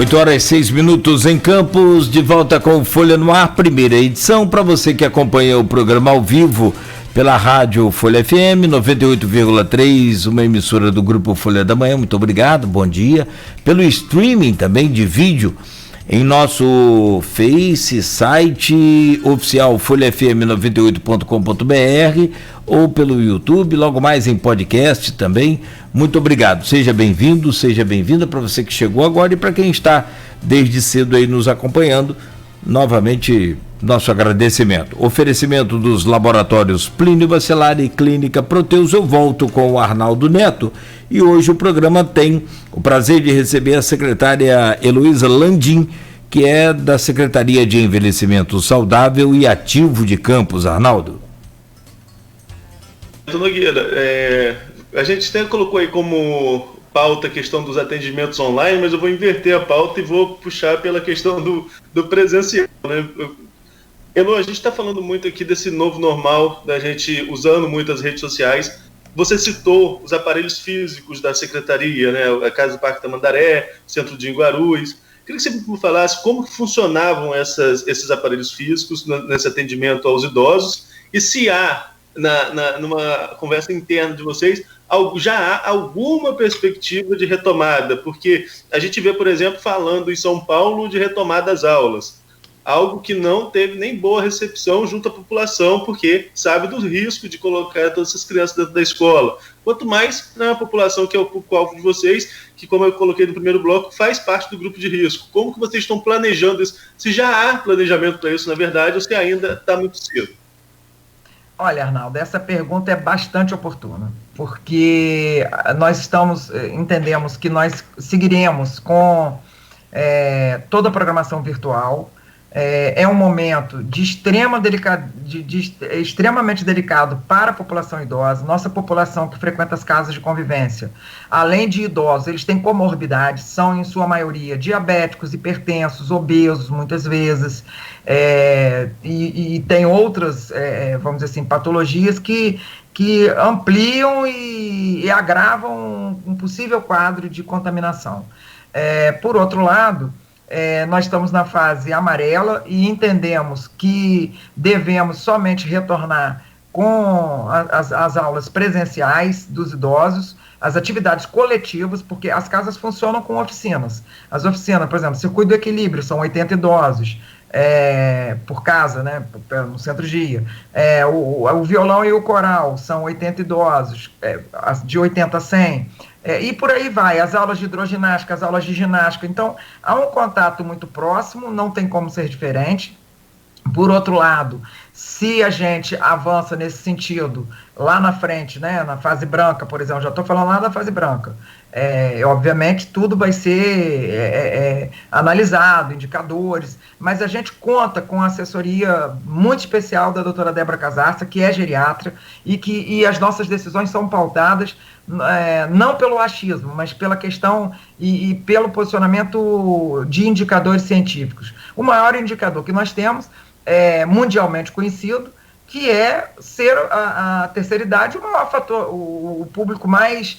8h06 em Campos, de volta com Folha no Ar, primeira edição, para você que acompanha o programa ao vivo pela rádio Folha FM 98,3, uma emissora do Grupo Folha da Manhã, muito obrigado, bom dia. Pelo streaming também de vídeo, em nosso Face, site oficial folhafm98.com.br ou pelo YouTube, logo mais em podcast também. Muito obrigado, seja bem-vindo, seja bem-vinda para você que chegou agora e para quem está desde cedo aí nos acompanhando, novamente nosso agradecimento. Oferecimento dos laboratórios Plínio Bacelar e Clínica Proteus. Eu volto com o Arnaldo Neto e hoje o programa tem o prazer de receber a secretária Heloísa Landim, que é da Secretaria de Envelhecimento Saudável e Ativo de Campos. Arnaldo. Nogueira, a gente até colocou aí como pauta a questão dos atendimentos online, mas eu vou inverter a pauta e vou puxar pela questão do presencial, né? Elo, a gente está falando muito aqui desse novo normal, da gente usando muito as redes sociais. Você citou os aparelhos físicos da Secretaria, né? A Casa do Parque Tamandaré, Centro de Guarulhos. Queria que você me falasse como funcionavam esses aparelhos físicos nesse atendimento aos idosos e se há, numa conversa interna de vocês, já há alguma perspectiva de retomada, porque a gente vê, por exemplo, falando em São Paulo de retomada das aulas, algo que não teve nem boa recepção junto à população, porque sabe do risco de colocar todas essas crianças dentro da escola, quanto mais na população que é o público-alvo de vocês, que, como eu coloquei no primeiro bloco, faz parte do grupo de risco. Como que vocês estão planejando isso? Se já há planejamento para isso, na verdade, ou se ainda está muito cedo? Olha, Arnaldo, essa pergunta é bastante oportuna, porque nós entendemos que nós seguiremos com toda a programação virtual. É um momento de extremamente delicado para a população idosa. Nossa população que frequenta as casas de convivência, além de idosos, eles têm comorbidades, são em sua maioria diabéticos, hipertensos, obesos muitas vezes, e tem outras, vamos dizer assim, patologias que ampliam e agravam um possível quadro de contaminação. Por outro lado, nós estamos na fase amarela e entendemos que devemos somente retornar com as aulas presenciais dos idosos, as atividades coletivas, porque as casas funcionam com oficinas. As oficinas, por exemplo, Circuito do Equilíbrio, são 80 idosos por casa, né, no centro-dia. O violão e o coral são 80 idosos, de 80 a 100. E por aí vai, as aulas de hidroginástica, as aulas de ginástica. Então, há um contato muito próximo, não tem como ser diferente. Por outro lado, se a gente avança nesse sentido, lá na frente, né, na fase branca, por exemplo, já estou falando lá da fase branca, obviamente tudo vai ser analisado, indicadores, mas a gente conta com a assessoria muito especial da doutora Débora Casarça, que é geriatra, e as nossas decisões são pautadas não pelo achismo, mas pela questão e pelo posicionamento de indicadores científicos. O maior indicador que nós temos mundialmente conhecido, que é ser a terceira idade o maior fator, o público mais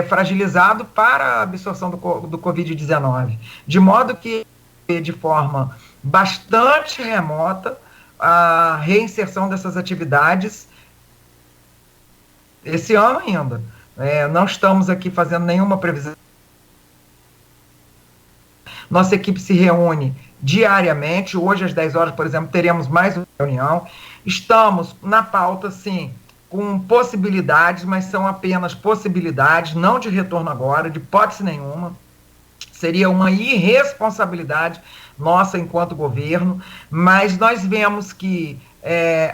fragilizado para a absorção do Covid-19. De modo que, de forma bastante remota, a reinserção dessas atividades esse ano ainda. Não estamos aqui fazendo nenhuma previsão. Nossa equipe se reúne diariamente. Hoje, às 10 horas, por exemplo, teremos mais uma reunião. Estamos na pauta, sim, com possibilidades, mas são apenas possibilidades, não de retorno agora, de hipótese nenhuma. Seria uma irresponsabilidade nossa enquanto governo, mas nós vemos que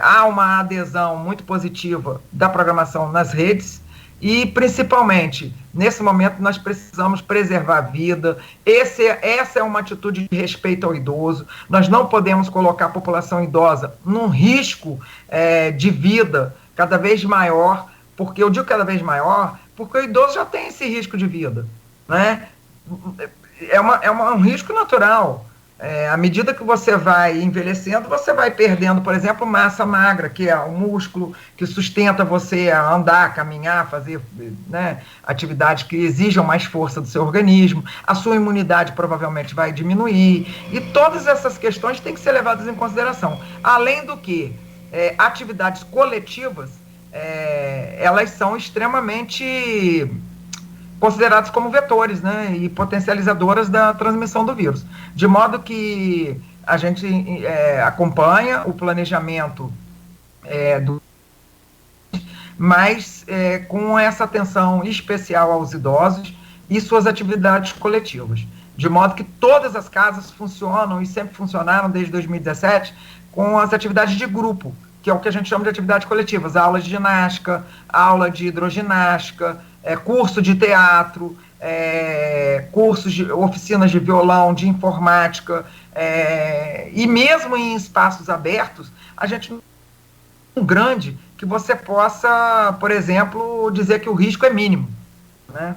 há uma adesão muito positiva da programação nas redes, e, principalmente, nesse momento, nós precisamos preservar a vida. Essa é uma atitude de respeito ao idoso. Nós não podemos colocar a população idosa num risco de vida cada vez maior, porque eu digo cada vez maior, porque o idoso já tem esse risco de vida, né? É um risco natural. À medida que você vai envelhecendo, você vai perdendo, por exemplo, massa magra, que é o músculo que sustenta você a andar, caminhar, fazer, né, atividades que exijam mais força do seu organismo. A sua imunidade provavelmente vai diminuir. E todas essas questões têm que ser levadas em consideração. Além do que, atividades coletivas, elas são extremamente considerados como vetores, né, e potencializadoras da transmissão do vírus. De modo que a gente acompanha o planejamento mas com essa atenção especial aos idosos e suas atividades coletivas. De modo que todas as casas funcionam e sempre funcionaram desde 2017 com as atividades de grupo, que é o que a gente chama de atividades coletivas, aulas de ginástica, aula de hidroginástica, curso de teatro, oficinas de violão, de informática, e mesmo em espaços abertos, a gente não é tão grande que você possa, por exemplo, dizer que o risco é mínimo, né?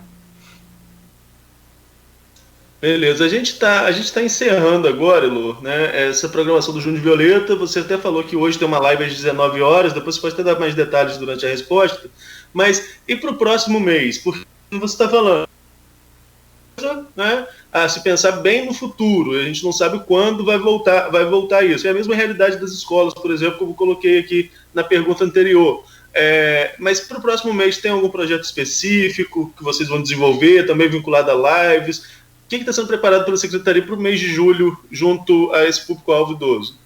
Beleza, a gente tá encerrando agora, Elô, né, essa programação do Junho Violeta. Você até falou que hoje tem uma live às 19 horas, depois você pode até dar mais detalhes durante a resposta, mas e para o próximo mês? Porque você está falando, né, a se pensar bem no futuro, a gente não sabe quando vai voltar isso. É a mesma realidade das escolas, por exemplo, que eu coloquei aqui na pergunta anterior. Mas para o próximo mês tem algum projeto específico que vocês vão desenvolver, também vinculado a lives? O que está sendo preparado pela Secretaria para o mês de julho, junto a esse público-alvo idoso?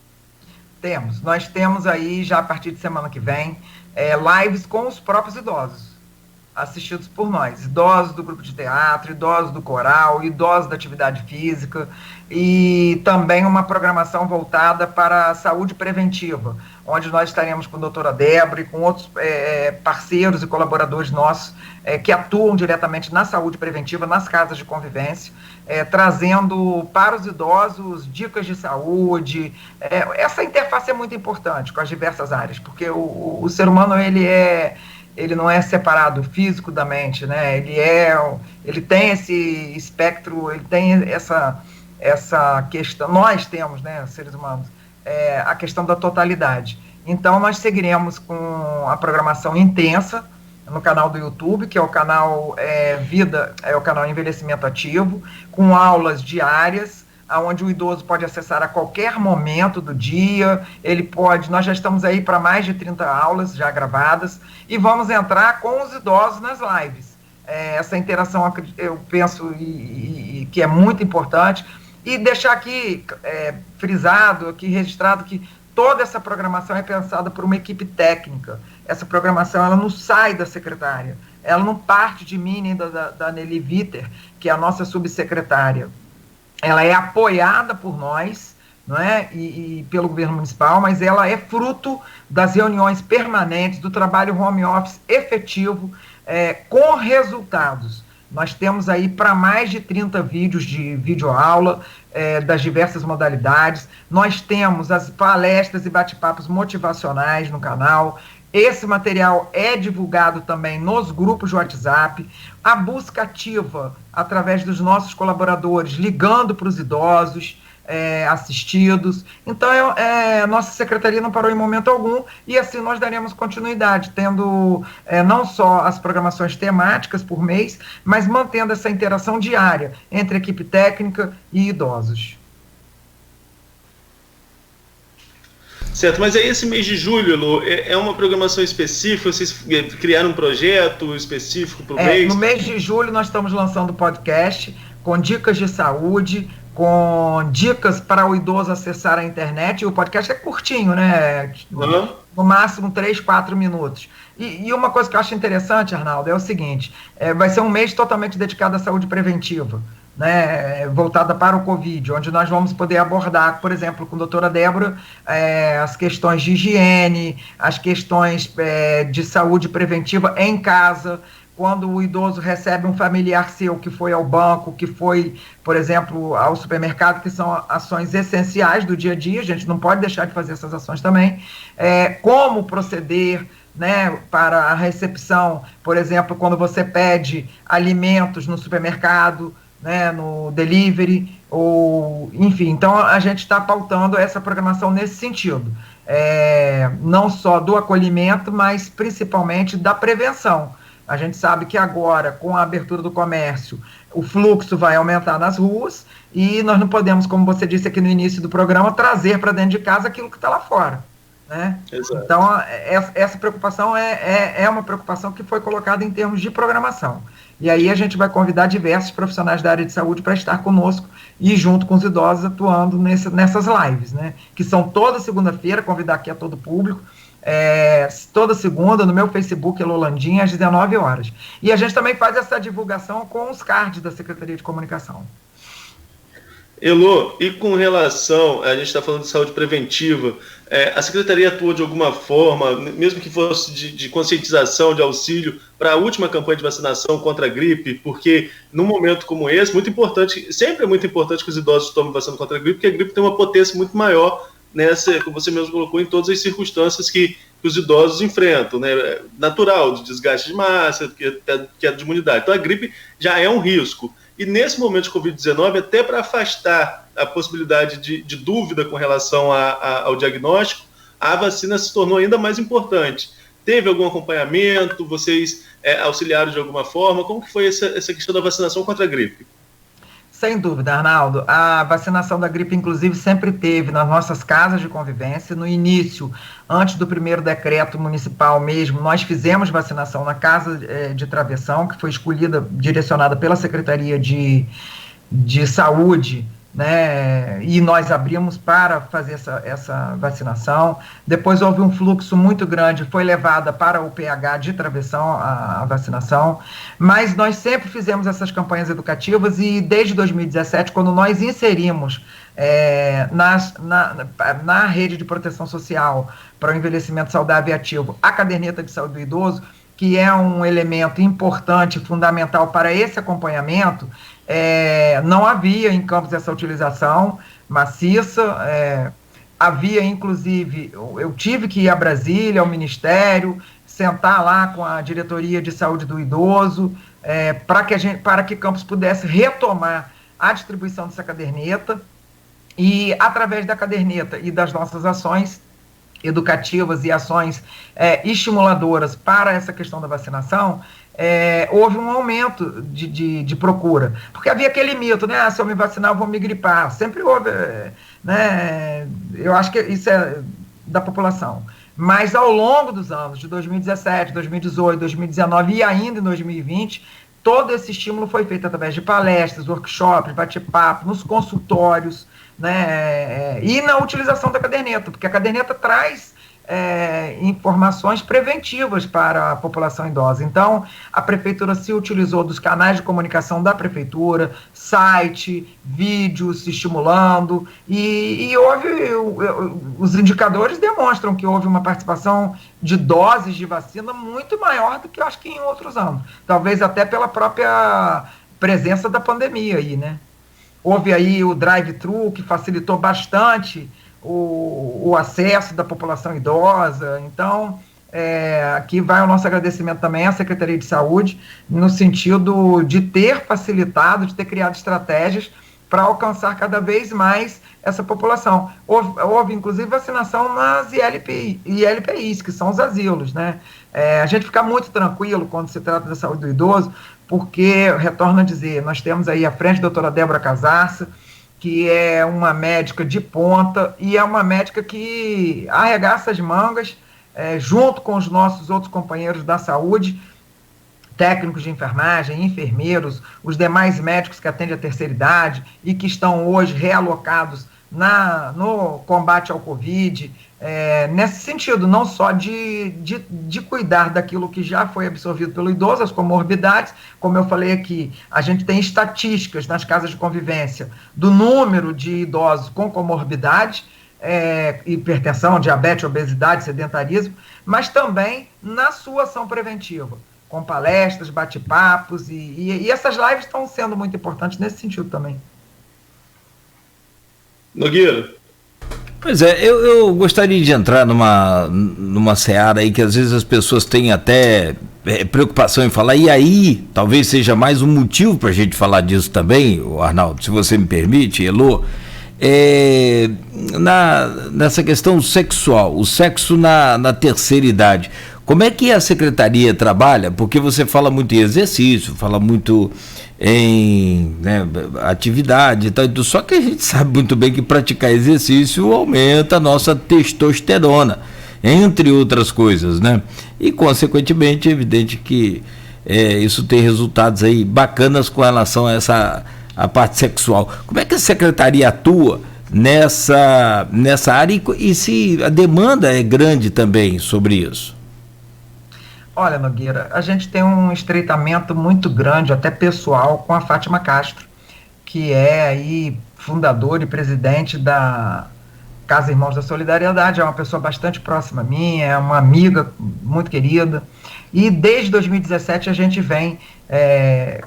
Nós temos aí, já a partir de semana que vem, lives com os próprios idosos, assistidos por nós, idosos do grupo de teatro, idosos do coral, idosos da atividade física, e também uma programação voltada para a saúde preventiva, onde nós estaremos com a doutora Débora e com outros parceiros e colaboradores nossos que atuam diretamente na saúde preventiva, nas casas de convivência, trazendo para os idosos dicas de saúde. Essa interface é muito importante com as diversas áreas, porque o ser humano, ele não é separado físico da mente, né? Ele tem esse espectro, ele tem essa questão, nós temos, né, seres humanos, a questão da totalidade. Então, nós seguiremos com a programação intensa no canal do YouTube, que é o canal o canal Envelhecimento Ativo, com aulas diárias, onde o idoso pode acessar a qualquer momento do dia. Nós já estamos aí para mais de 30 aulas já gravadas, e vamos entrar com os idosos nas lives. Essa interação, eu penso, que é muito importante, e deixar aqui frisado, aqui registrado, que toda essa programação é pensada por uma equipe técnica. Essa programação, ela não sai da secretária, ela não parte de mim nem da Nelly Viter, que é a nossa subsecretária. Ela é apoiada por nós, não é? E pelo governo municipal, mas ela é fruto das reuniões permanentes, do trabalho home office efetivo, com resultados. Nós temos aí para mais de 30 vídeos de videoaula, das diversas modalidades. Nós temos as palestras e bate-papos motivacionais no canal. Esse material é divulgado também nos grupos de WhatsApp. A busca ativa através dos nossos colaboradores, ligando para os idosos assistidos. Então, nossa secretaria não parou em momento algum, e assim nós daremos continuidade, tendo não só as programações temáticas por mês, mas mantendo essa interação diária entre equipe técnica e idosos. Certo, mas aí esse mês de julho, Lu, é uma programação específica? Vocês criaram um projeto específico para o mês? No mês de julho nós estamos lançando podcast com dicas de saúde, com dicas para o idoso acessar a internet. E o podcast é curtinho, né? No máximo 3, 4 minutos. E uma coisa que eu acho interessante, Arnaldo, é o seguinte: vai ser um mês totalmente dedicado à saúde preventiva, né, voltada para o Covid, onde nós vamos poder abordar, por exemplo, com a doutora Débora, as questões de higiene, as questões de saúde preventiva em casa, quando o idoso recebe um familiar seu que foi ao banco, que foi, por exemplo, ao supermercado, que são ações essenciais do dia a dia, a gente não pode deixar de fazer essas ações também, como proceder, né, para a recepção, por exemplo, quando você pede alimentos no supermercado, né, no delivery, ou, enfim, então a gente está pautando essa programação nesse sentido, não só do acolhimento, mas principalmente da prevenção. A gente sabe que agora, com a abertura do comércio, o fluxo vai aumentar nas ruas e nós não podemos, como você disse aqui no início do programa, trazer para dentro de casa aquilo que está lá fora, né? Então, essa preocupação é uma preocupação que foi colocada em termos de programação. E aí a gente vai convidar diversos profissionais da área de saúde para estar conosco e junto com os idosos atuando nessas lives, né? Que são toda segunda-feira, convidar aqui a todo o público, toda segunda no meu Facebook, Elolandinha, às 19 horas. E a gente também faz essa divulgação com os cards da Secretaria de Comunicação. Elo, e com relação, a gente está falando de saúde preventiva, a Secretaria atuou de alguma forma, mesmo que fosse de conscientização, de auxílio, para a última campanha de vacinação contra a gripe, porque num momento como esse, muito importante, sempre é muito importante que os idosos tomem vacina contra a gripe, porque a gripe tem uma potência muito maior, como você mesmo colocou, em todas as circunstâncias que os idosos enfrentam, né? Natural, de desgaste de massa, queda de imunidade. Então a gripe já é um risco. E nesse momento de Covid-19, até para afastar a possibilidade de dúvida com relação ao diagnóstico, a vacina se tornou ainda mais importante. Teve algum acompanhamento? Vocês auxiliaram de alguma forma? Como que foi essa questão da vacinação contra a gripe? Sem dúvida, Arnaldo. A vacinação da gripe, inclusive, sempre teve nas nossas casas de convivência. No início, antes do primeiro decreto municipal mesmo, nós fizemos vacinação na casa de travessão, que foi escolhida, direcionada pela Secretaria de Saúde, né? E nós abrimos para fazer essa vacinação. Depois houve um fluxo muito grande, foi levada para o PH de travessão a vacinação, mas nós sempre fizemos essas campanhas educativas e desde 2017, quando nós inserimos na rede de proteção social para o envelhecimento saudável e ativo a caderneta de saúde do idoso, que é um elemento importante, fundamental para esse acompanhamento, não havia em Campos essa utilização maciça, havia, inclusive, eu tive que ir a Brasília, ao Ministério, sentar lá com a diretoria de saúde do idoso, para que Campos pudesse retomar a distribuição dessa caderneta, e através da caderneta e das nossas ações educativas e ações estimuladoras para essa questão da vacinação, houve um aumento de procura, porque havia aquele mito, né, se eu me vacinar eu vou me gripar, sempre houve, né, eu acho que isso é da população, mas ao longo dos anos, de 2017, 2018, 2019 e ainda em 2020, todo esse estímulo foi feito através de palestras, workshops, bate-papo, nos consultórios, né, e na utilização da caderneta, porque a caderneta traz informações preventivas para a população idosa. Então, a prefeitura se utilizou dos canais de comunicação da prefeitura, site, vídeos estimulando, e houve, os indicadores demonstram que houve uma participação de doses de vacina muito maior do que eu acho que em outros anos, talvez até pela própria presença da pandemia aí, né? Houve aí o drive-thru, que facilitou bastante o acesso da população idosa. Então, aqui vai o nosso agradecimento também à Secretaria de Saúde, no sentido de ter facilitado, de ter criado estratégias para alcançar cada vez mais essa população. Houve inclusive, vacinação nas ILPIs, que são os asilos, né? A gente fica muito tranquilo quando se trata da saúde do idoso, porque, retorno a dizer, nós temos aí à frente a doutora Débora Casarça, que é uma médica de ponta, e é uma médica que arregaça as mangas, junto com os nossos outros companheiros da saúde, técnicos de enfermagem, enfermeiros, os demais médicos que atendem a terceira idade e que estão hoje realocados no combate ao Covid, nesse sentido, não só de cuidar daquilo que já foi absorvido pelo idoso, as comorbidades, como eu falei aqui, a gente tem estatísticas nas casas de convivência do número de idosos com comorbidades, hipertensão, diabetes, obesidade, sedentarismo, mas também na sua ação preventiva, com palestras, bate-papos, e essas lives estão sendo muito importantes nesse sentido também. Nogueira. Pois é, eu gostaria de entrar numa seara aí que às vezes as pessoas têm até preocupação em falar, e aí talvez seja mais um motivo para a gente falar disso também, Arnaldo, se você me permite, Elô, nessa questão sexual, o sexo na terceira idade. Como é que a secretaria trabalha? Porque você fala muito em exercício, fala muito em atividade e tal, só que a gente sabe muito bem que praticar exercício aumenta a nossa testosterona, entre outras coisas, né? E, consequentemente, é evidente que isso tem resultados aí bacanas com relação a a parte sexual. Como é que a secretaria atua nessa área e se a demanda é grande também sobre isso? Olha, Nogueira, a gente tem um estreitamento muito grande, até pessoal, com a Fátima Castro, que é aí fundadora e presidente da Casa Irmãos da Solidariedade, é uma pessoa bastante próxima a mim, é uma amiga muito querida, e desde 2017 a gente vem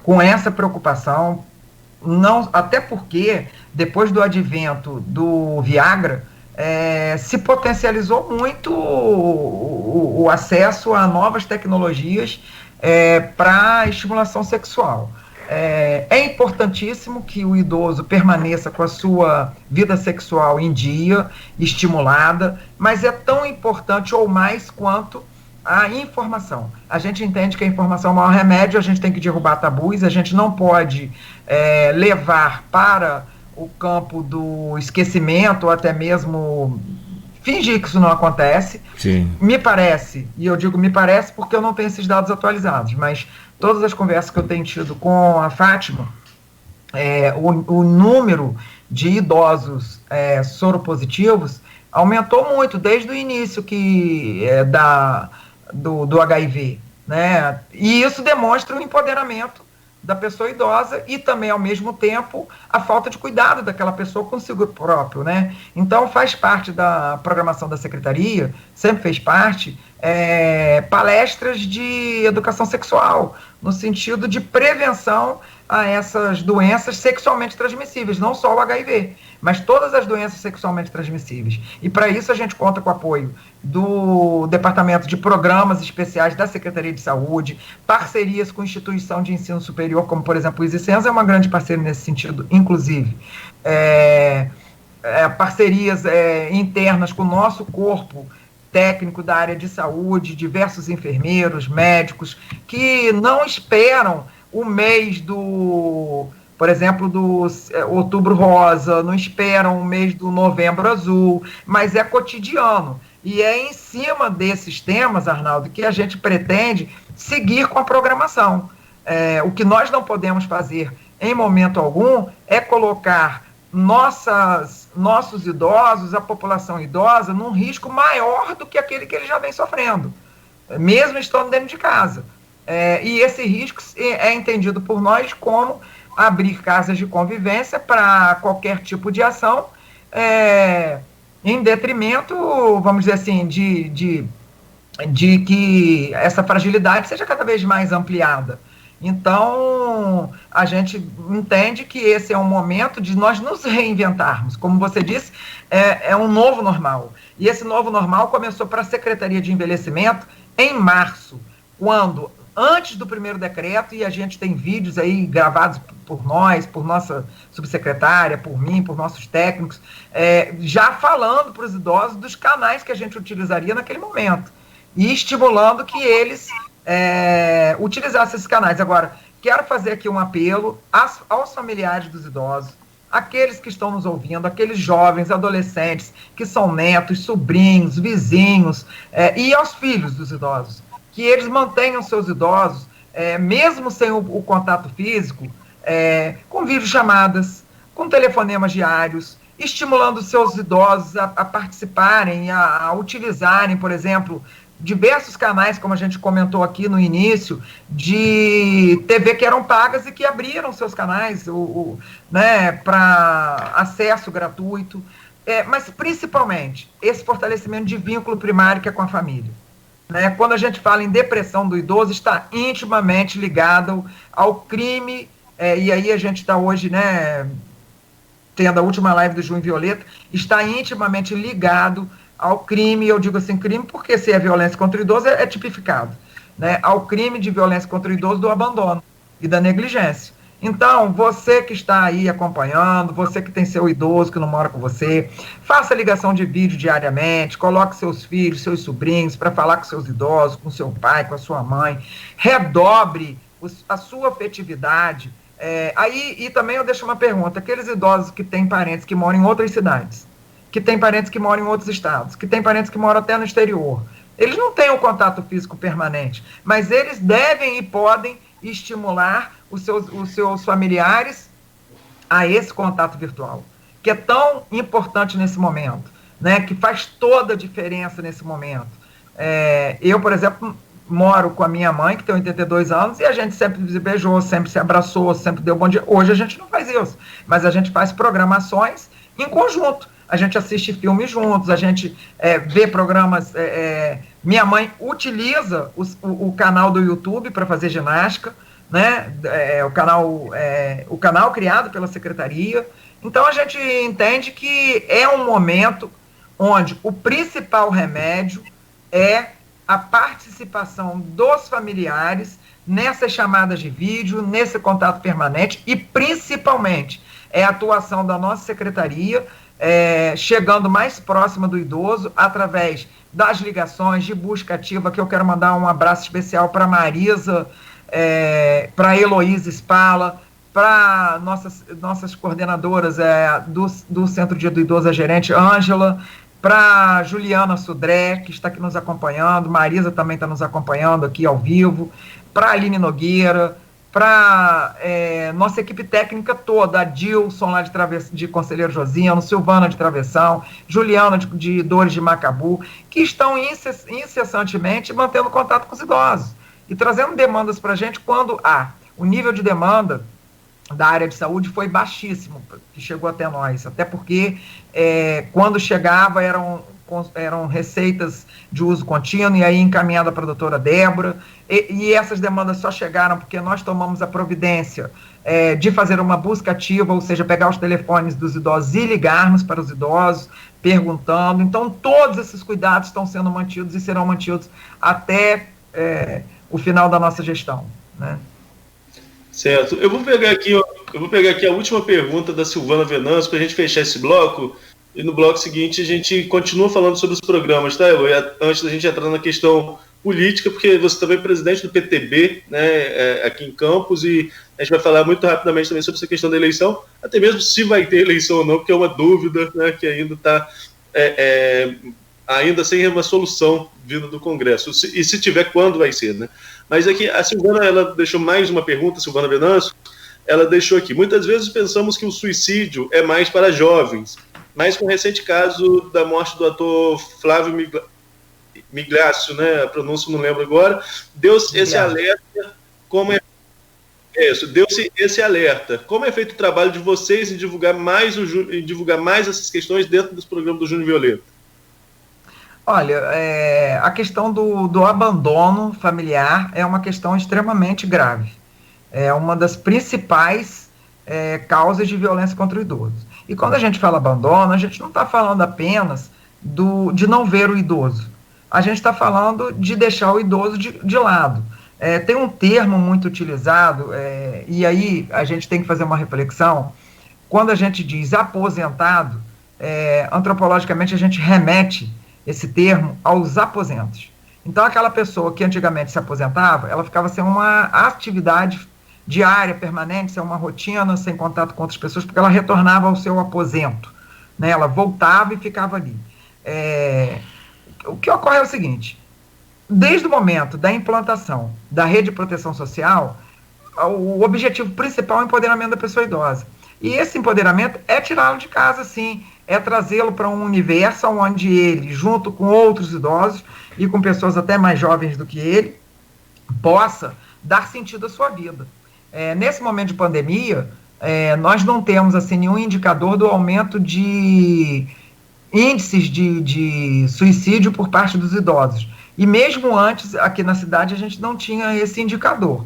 com essa preocupação, não, até porque depois do advento do Viagra, se potencializou muito o acesso a novas tecnologias para estimulação sexual. É importantíssimo que o idoso permaneça com a sua vida sexual em dia, estimulada, mas é tão importante ou mais quanto a informação. A gente entende que a informação é o maior remédio, a gente tem que derrubar tabus, a gente não pode levar para o campo do esquecimento, ou até mesmo fingir que isso não acontece. Sim. Me parece, e eu digo me parece porque eu não tenho esses dados atualizados, mas todas as conversas que eu tenho tido com a Fátima, o número de idosos soropositivos aumentou muito desde o início do HIV, né? E isso demonstra o empoderamento da pessoa idosa e também, ao mesmo tempo, a falta de cuidado daquela pessoa consigo próprio, né? Então, faz parte da programação da Secretaria, sempre fez parte, palestras de educação sexual, no sentido de prevenção a essas doenças sexualmente transmissíveis, não só o HIV, mas todas as doenças sexualmente transmissíveis. E para isso a gente conta com o apoio do Departamento de Programas Especiais da Secretaria de Saúde, parcerias com instituição de ensino superior, como por exemplo o Isicenza é uma grande parceira nesse sentido, inclusive. Parcerias internas com o nosso corpo técnico da área de saúde, diversos enfermeiros, médicos, que não esperam o mês por exemplo, do Outubro Rosa, não esperam o mês do Novembro Azul, mas é cotidiano. E é em cima desses temas, Arnaldo, que a gente pretende seguir com a programação. O que nós não podemos fazer em momento algum é colocar nossos idosos, a população idosa, num risco maior do que aquele que ele já vem sofrendo, mesmo estando dentro de casa. E esse risco é entendido por nós como abrir casas de convivência para qualquer tipo de ação, em detrimento, vamos dizer assim, de que essa fragilidade seja cada vez mais ampliada. Então, a gente entende que esse é um momento de nós nos reinventarmos. Como você disse, é um novo normal. E esse novo normal começou para a Secretaria de Envelhecimento em março, quando, antes do primeiro decreto, e a gente tem vídeos aí gravados por nós, por nossa subsecretária, por mim, por nossos técnicos, já falando para os idosos dos canais que a gente utilizaria naquele momento, e estimulando que eles utilizassem esses canais. Agora, quero fazer aqui um apelo aos familiares dos idosos, aqueles que estão nos ouvindo, aqueles jovens, adolescentes, que são netos, sobrinhos, vizinhos, e aos filhos dos idosos, que eles mantenham seus idosos, mesmo sem o contato físico, com videochamadas, com telefonemas diários, estimulando seus idosos a participarem, a utilizarem, por exemplo, diversos canais, como a gente comentou aqui no início, de TV que eram pagas e que abriram seus canais para acesso gratuito, mas principalmente esse fortalecimento de vínculo primário que é com a família. Quando a gente fala em depressão do idoso, está intimamente ligado ao crime, e aí a gente está hoje tendo a última live do Junho Violeta, está intimamente ligado ao crime, eu digo assim, crime porque se é violência contra o idoso é tipificado, né, ao crime de violência contra o idoso do abandono e da negligência. Então, você que está aí acompanhando, você que tem seu idoso que não mora com você, faça ligação de vídeo diariamente, coloque seus filhos, seus sobrinhos para falar com seus idosos, com seu pai, com a sua mãe, redobre a sua afetividade. E também eu deixo uma pergunta, aqueles idosos que têm parentes que moram em outras cidades, que têm parentes que moram em outros estados, que têm parentes que moram até no exterior, eles não têm o contato físico permanente, mas eles devem e podem estimular os seus familiares a esse contato virtual, que é tão importante nesse momento, né, que faz toda a diferença nesse momento. Eu, por exemplo, moro com a minha mãe, que tem 82 anos, e a gente sempre se beijou, sempre se abraçou, sempre deu bom dia. Hoje a gente não faz isso, mas a gente faz programações em conjunto. A gente assiste filmes juntos, a gente vê programas... minha mãe utiliza o canal do YouTube para fazer ginástica, né? O canal criado pela secretaria. Então a gente entende que é um momento onde o principal remédio é a participação dos familiares nessas chamadas de vídeo, nesse contato permanente e principalmente é a atuação da nossa secretaria chegando mais próxima do idoso através das ligações de busca ativa, que eu quero mandar um abraço especial para a Marisa, para a Heloísa Spala, para nossas coordenadoras do Centro Dia do Idoso, a gerente Ângela, para Juliana Sudré, que está aqui nos acompanhando, Marisa também está nos acompanhando aqui ao vivo, para a Aline Nogueira, para nossa equipe técnica toda, a Dilson lá de Conselheiro Josino, Silvana de Travessão, Juliana de Dores de Macabu, que estão incessantemente mantendo contato com os idosos e trazendo demandas para a gente quando o nível de demanda da área de saúde foi baixíssimo, que chegou até nós, até porque quando chegava eram receitas de uso contínuo, e aí encaminhada para a doutora Débora, e essas demandas só chegaram porque nós tomamos a providência de fazer uma busca ativa, ou seja, pegar os telefones dos idosos e ligarmos para os idosos, perguntando. Então, todos esses cuidados estão sendo mantidos e serão mantidos até o final da nossa gestão, né? Certo. Eu vou pegar aqui a última pergunta da Silvana Venâncio para a gente fechar esse bloco, e no bloco seguinte a gente continua falando sobre os programas, tá, Eloy? Antes da gente entrar na questão política, porque você também é presidente do PTB, né, aqui em Campos, e a gente vai falar muito rapidamente também sobre essa questão da eleição, até mesmo se vai ter eleição ou não, porque é uma dúvida, né, que ainda está ainda sem uma solução vindo do Congresso, e se tiver, quando vai ser, né? Mas aqui a Silvana, ela deixou mais uma pergunta, Silvana Venâncio, ela deixou aqui: muitas vezes pensamos que o suicídio é mais para jovens, mas com o recente caso da morte do ator Flávio Migliaccio, né, a pronúncia não lembro agora, deu-se esse alerta, deu-se esse alerta. Como é feito o trabalho de vocês em divulgar mais essas questões dentro dos programas do Junho Violeta? Olha, a questão do abandono familiar é uma questão extremamente grave. É uma das principais causas de violência contra o idoso. E quando a gente fala abandono, a gente não está falando apenas de não ver o idoso. A gente está falando de deixar o idoso de lado. Tem um termo muito utilizado, e aí a gente tem que fazer uma reflexão. Quando a gente diz aposentado, antropologicamente a gente remete esse termo aos aposentos. Então, aquela pessoa que antigamente se aposentava, ela ficava sem uma atividade diária, permanente, sem uma rotina, sem contato com outras pessoas, porque ela retornava ao seu aposento, né? Ela voltava e ficava ali. O que ocorre é o seguinte: desde o momento da implantação da rede de proteção social, o objetivo principal é o empoderamento da pessoa idosa. E esse empoderamento é tirá-lo de casa, sim, é trazê-lo para um universo onde ele, junto com outros idosos e com pessoas até mais jovens do que ele, possa dar sentido à sua vida. Nesse momento de pandemia, nós não temos assim, nenhum indicador do aumento de índices de suicídio por parte dos idosos. E mesmo antes, aqui na cidade, a gente não tinha esse indicador.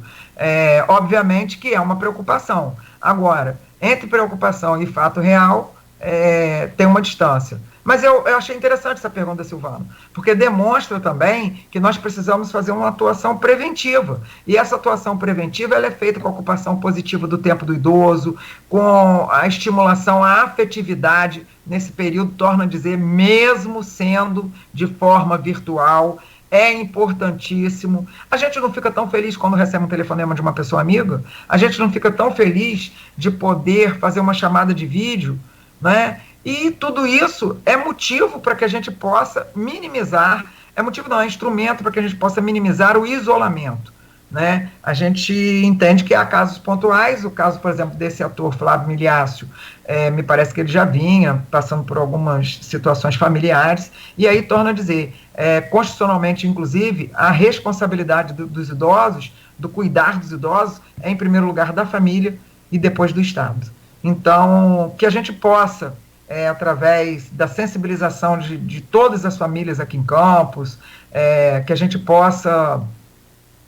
Obviamente que é uma preocupação. Agora, entre preocupação e fato real, tem uma distância. Mas eu achei interessante essa pergunta, Silvano, porque demonstra também que nós precisamos fazer uma atuação preventiva. E essa atuação preventiva ela é feita com a ocupação positiva do tempo do idoso, com a estimulação à afetividade nesse período, torna a dizer, mesmo sendo de forma virtual, é importantíssimo. A gente não fica tão feliz quando recebe um telefonema de uma pessoa amiga, a gente não fica tão feliz de poder fazer uma chamada de vídeo, né? E tudo isso é motivo para que a gente possa minimizar, é instrumento para que a gente possa minimizar o isolamento, né? A gente entende que há casos pontuais, o caso, por exemplo, desse ator Flávio Miliácio, me parece que ele já vinha passando por algumas situações familiares, e aí torna a dizer, constitucionalmente, inclusive, a responsabilidade dos idosos, do cuidar dos idosos, é em primeiro lugar da família e depois do Estado. Então, que a gente possa, através da sensibilização de todas as famílias aqui em Campos, que a gente possa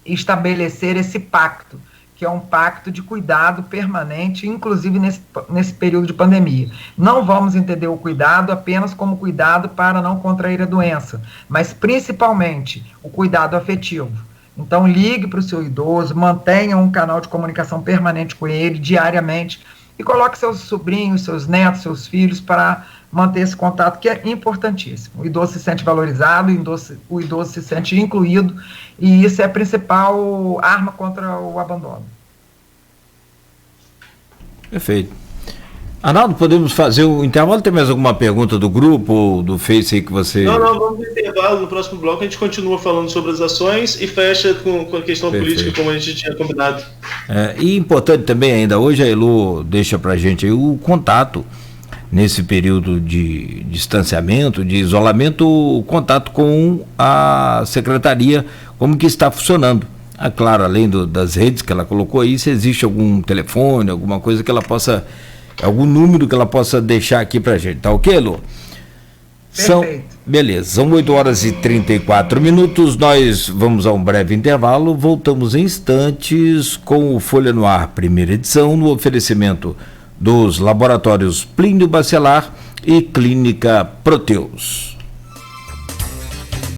estabelecer esse pacto, que é um pacto de cuidado permanente, inclusive nesse período de pandemia. Não vamos entender o cuidado apenas como cuidado para não contrair a doença, mas principalmente o cuidado afetivo. Então, ligue para o seu idoso, mantenha um canal de comunicação permanente com ele, diariamente, e coloque seus sobrinhos, seus netos, seus filhos para manter esse contato, que é importantíssimo. O idoso se sente valorizado, o idoso se sente incluído, e isso é a principal arma contra o abandono. Perfeito. Arnaldo, podemos fazer o intervalo? Tem mais alguma pergunta do grupo ou do Face aí que você... Não, vamos no intervalo. No próximo bloco a gente continua falando sobre as ações e fecha com a questão política, como a gente tinha combinado. E importante também ainda, hoje a Elo deixa pra gente aí o contato, nesse período de distanciamento, de isolamento, o contato com a secretaria, como que está funcionando. Claro, além das redes que ela colocou aí, se existe algum telefone, alguma coisa que ela possa... algum número que ela possa deixar aqui pra gente, tá ok, Lu? Beleza, são 8h34, nós vamos a um breve intervalo, voltamos em instantes com o Folha no Ar, primeira edição, no oferecimento dos laboratórios Plínio Bacelar e Clínica Proteus.